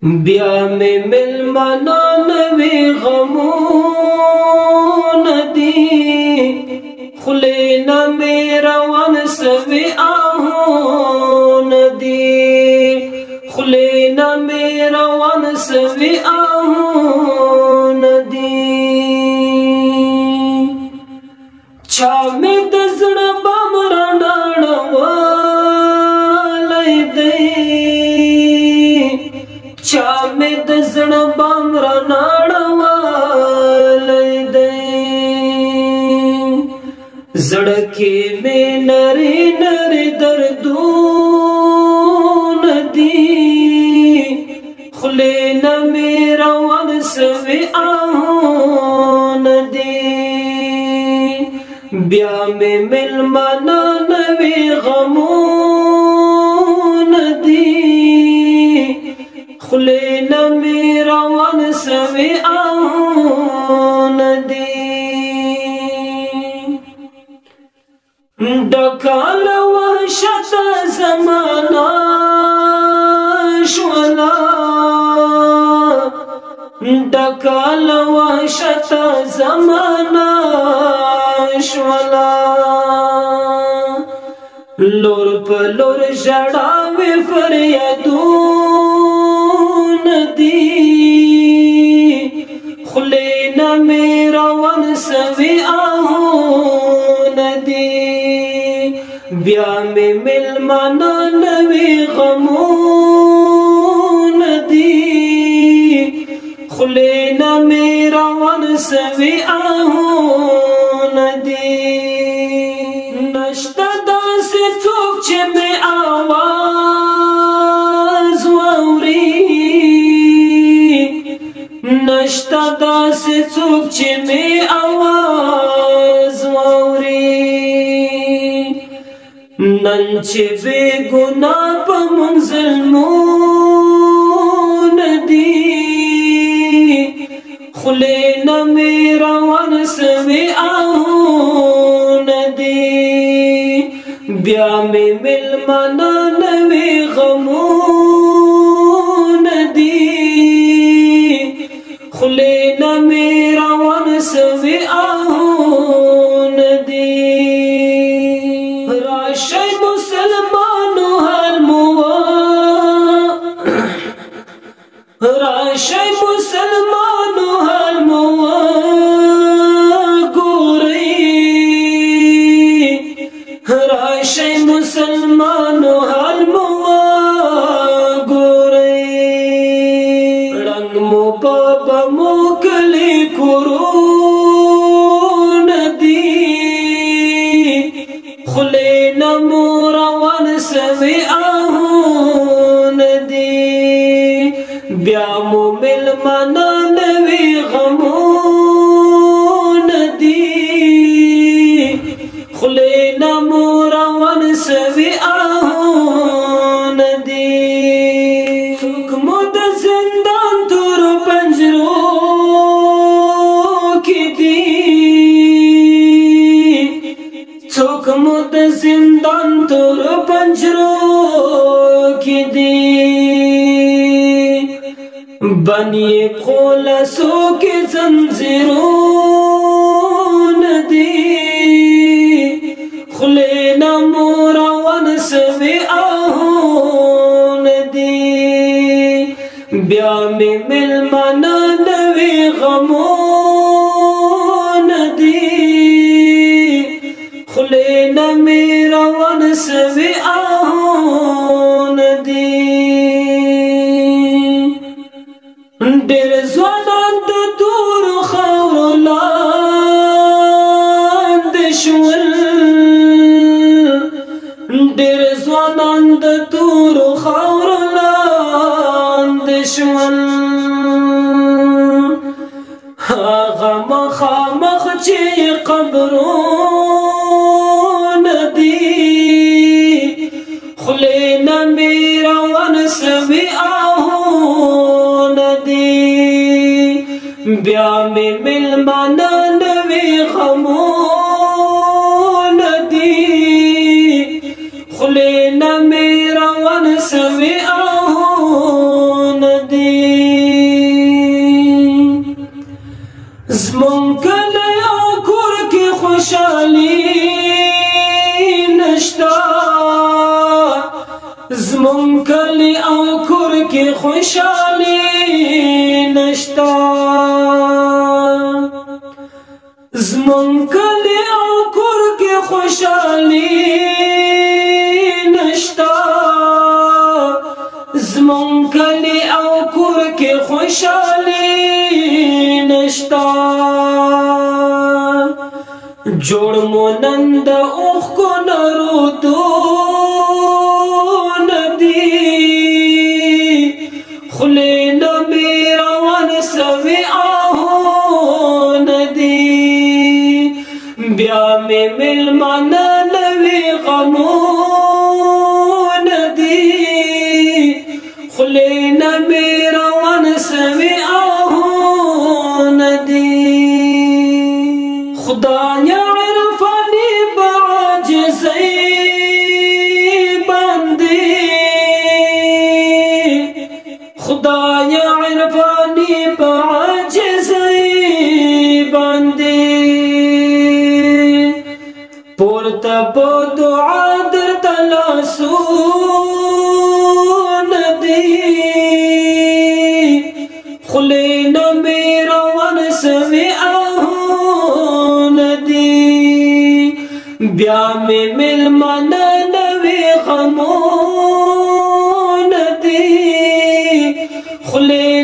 بیا می ملمانا نوی غمون دی خلینا می روان سوی آهون دی خلینا می روان سوی آهون دی چا می دزړ بام رانړوالای دی چا می دزړ بام رانړوالای دی زړه کې می نری نری دردونه دي خلینا می روان سوی آهونه دي بیا می ملمانا نوی غمونه دي خلینا می روان سوی آهونه دي ډکال وحشت زمانہ شولا ډکال وحشت زمانہ شولا لور په لور ژړاوي فریادونه دي خلینا می روان سوی آهونه دي بیا می ملمانا نوی غمونه دي خلینا می روان سوی آهونه دي نشته داسې څوک چې می آواز واوري نشته داسې څوک چې می آواز واوري نن چې بے گناه په ظلمونه دي خلینا می روان سوی آهونه دي بیا می ملمانا نوی غمونه دي خلینا می روان سوی آهونه دي راشی مسلمانو هر موا راشی مسلمانو هر موا ګورئ راشی مسلمانو هر موا ګورئ رنگ مو بابا مو کلی کورونه دي خلینا مو روان سوی آهونه دي بیا مو ملمانا نوی غمونه دي خلینا مو روان سوی آهونه دي څوک مو د زندان تور پنجرو کې دي څوک مو د زندان تور پنجرو کې دي بنی خلصو کې زنځیرونه دي خلینا مو روان سوی آهونه دي بیا می ملمانا نوی غمونه دي خلینا می روان سوی آهونه دي ډېر ځوانان د تورو خاورو لاندې شول ډېر ځوانان د تورو خاورو لاندې شول هغه مخامخ چې قبرونه دي خلینا می روان سوی آهونه دي بیا می ملمانا نوی غمونه دي خلینا می روان سوی آهونه دي کې خوشالي نشتا زمون کلی او کور کې خوشالي نشتا زمون کلی او کور کې خوشالي نشتا جوړ مونند اوخ کو نرودو ندی خلین میروان سوی آہو ندی بیا میں ملمان نوی غمو ندی خلین میروان سوی آہو ندی خدا عرفانی بعاجزی باندی خدا عرفانی بعاجزی باندی پورتا پو دعا در تلاسون دی خلین میروان سوی بیا میں ملمان نوی غمون دی خلے